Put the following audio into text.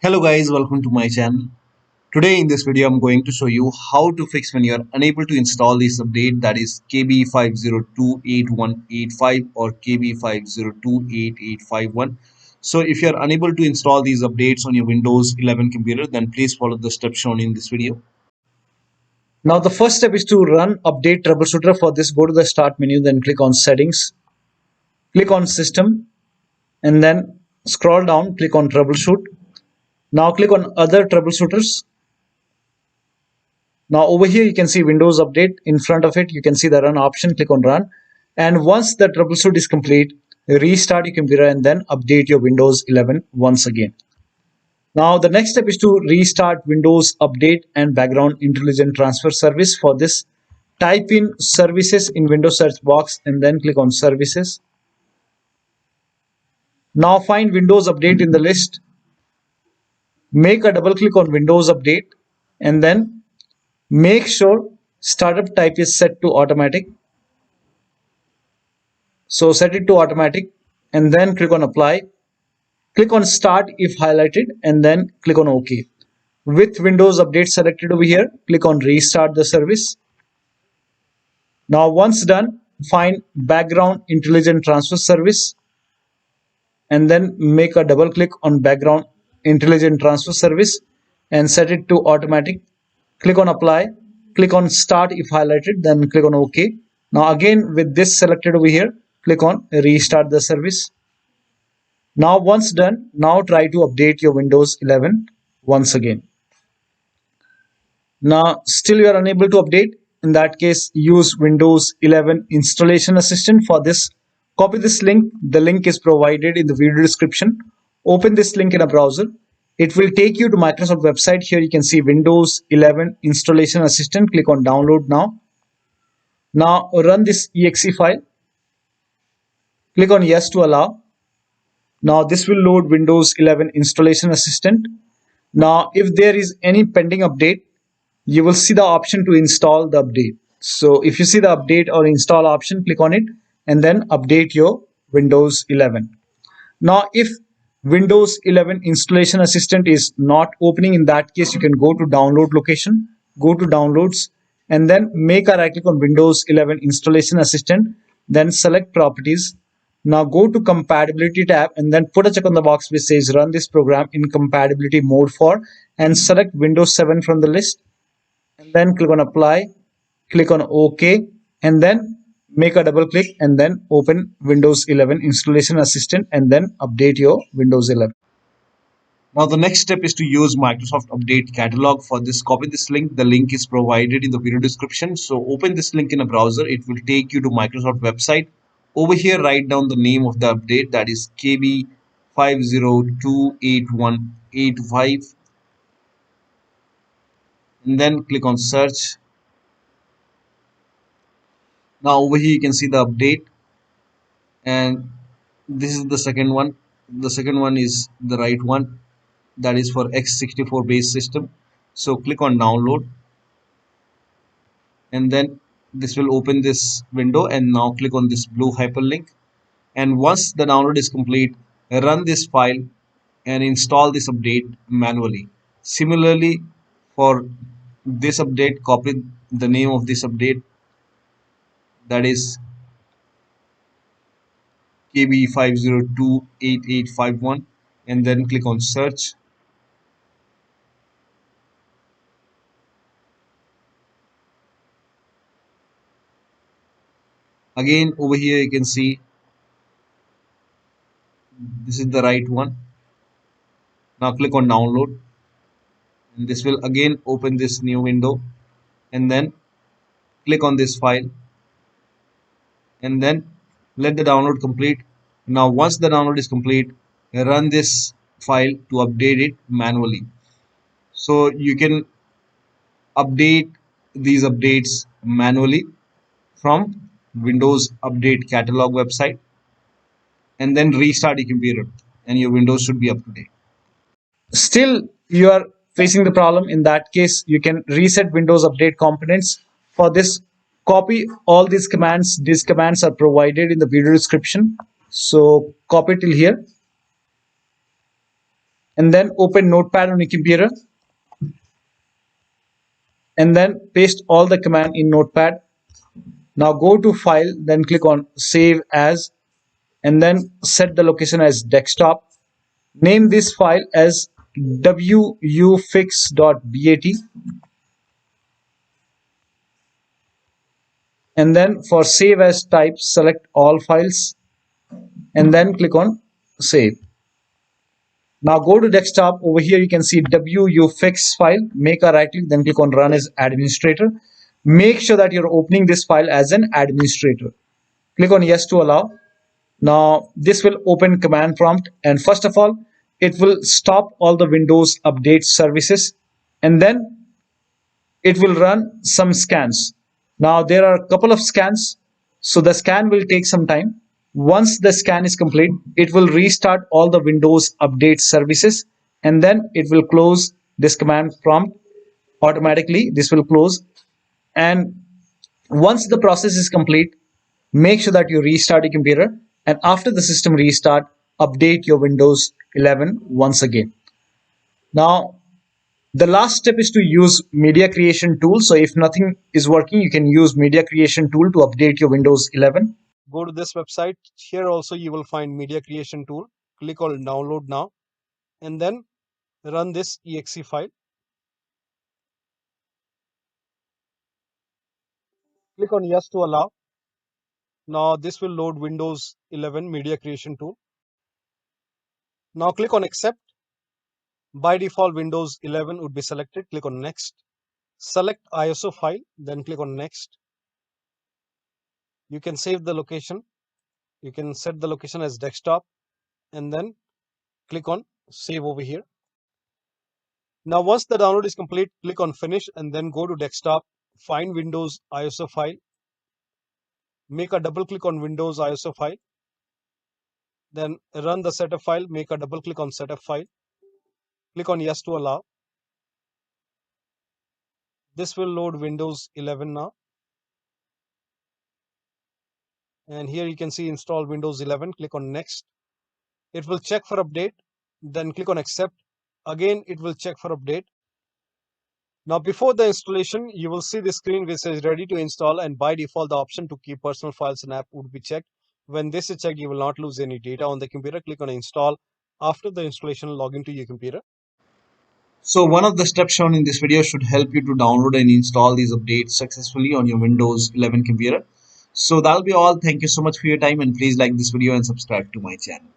Hello guys, welcome to my channel. Today in this video I'm going to show you how to fix when you're unable to install this update, that is KB5028185 or KB5028851. So if you're unable to install these updates on your Windows 11 computer, then please follow the steps shown in this video. Now the first step is to run update troubleshooter. For this, go to the start menu, then click on settings, click on system, and then scroll down, click on troubleshoot. Now click on other troubleshooters. Now over here you can see Windows update. In front of it you can see the run option. Click on run, and once the troubleshoot is complete, restart your computer and then update your Windows 11 once again. Now the next step is to restart Windows Update and Background Intelligent Transfer Service. For this, type in services in Windows search box and then click on services. Now find Windows Update in the list. Make a double click on Windows Update and then make sure startup type is set to automatic. So set it to automatic and then click on apply. Click on start if highlighted and then click on OK. With Windows Update selected over here, click on restart the service. Now once done, find Background Intelligent Transfer Service and then make a double click on Background Intelligent Transfer Service and set it to automatic. Click on apply. Click on start if highlighted, then click on OK. Now again with this selected over here, click on restart the service. Now once done, now try to update your Windows 11 once again. Now still you are unable to update. In that case, use Windows 11 Installation Assistant. For this, copy this link. The link is provided in the video description. Open this link in a browser. It will take you to Microsoft website. Here you can see Windows 11 Installation Assistant. Click on download now. Now run this exe file. Click on yes to allow. Now this will load Windows 11 Installation Assistant. Now if there is any pending update, you will see the option to install the update. So if you see the update or install option, click on it and then update your Windows 11. Now if Windows 11 Installation Assistant is not opening, in that case you can go to download location, go to downloads and then make a right click on Windows 11 Installation Assistant, then select properties. Now go to compatibility tab and then put a check on the box which says run this program in compatibility mode for, and select Windows 7 from the list and then click on apply, click on OK and then make a double click and then open Windows 11 Installation Assistant and then update your Windows 11. Now the next step is to use Microsoft Update Catalog. For this, copy this link. The link is provided in the video description. So open this link in a browser. It will take you to Microsoft website. Over here, write down the name of the update, that is KB5028185, and then click on search. Now over here you can see the update, and this is the second one. The second one is the right one, that is for x64 based system. So click on download and then this will open this window, and now click on this blue hyperlink, and once the download is complete, run this file and install this update manually. Similarly, for this update, copy the name of this update, that is KB5028851, and then click on search. Again over here you can see this is the right one. Now click on download and this will again open this new window, and then click on this file and then let the download complete. Now once the download is complete, run this file to update it manually. So you can update these updates manually from Windows Update Catalog website and then restart your computer and your Windows should be up to date. Still you are facing the problem. In that case, you can reset Windows Update components. For this, copy all these commands. These commands are provided in the video description. So copy till here. and then open Notepad on your computer, and then paste all the command in Notepad. Now go to File, then click on Save As, and then set the location as desktop. Name this file as wuauserv.bat, and then for Save As type, select All Files, and then click on Save. Now go to desktop. Over here you can see wuauserv file. Make a right click, then click on Run as Administrator. Make sure that you're opening this file as an administrator. Click on Yes to allow. Now this will open command prompt, and first of all it will stop all the Windows update services, and then it will run some scans. Now there are a couple of scans, so the scan will take some time. Once the scan is complete, it will restart all the Windows update services, and then it will close this command prompt automatically. This will close, and once the process is complete, make sure that you restart your computer, and after the system restart, update your Windows 11 once again. Now the last step is to use media creation tool. So if nothing is working, you can use media creation tool to update your Windows 11. Go to this website. Here also you will find media creation tool. Click on download now, and then run this exe file. Click on yes to allow. Now this will load Windows 11 media creation tool. Now click on accept. By default Windows 11 would be selected. Click on next. Select ISO file, then click on next. You can save the location. You can set the location as desktop, and then click on save over here. Now once the download is complete, click on finish, and then go to desktop, find Windows ISO file, make a double click on Windows ISO file, then run the setup file, make a double click on setup file, click on yes to allow. This will load Windows 11 now, and here you can see install Windows 11. Click on next. It will check for update, then click on accept. Again it will check for update. Now before the installation, you will see the screen which says ready to install, and by default the option to keep personal files and app would be checked. When this is checked, you will not lose any data on the computer. Click on install. After the installation, log into your computer. So one of the steps shown in this video should help you to download and install these updates successfully on your Windows 11 computer. So that'll be all. Thank you so much for your time, and please like this video and subscribe to my channel.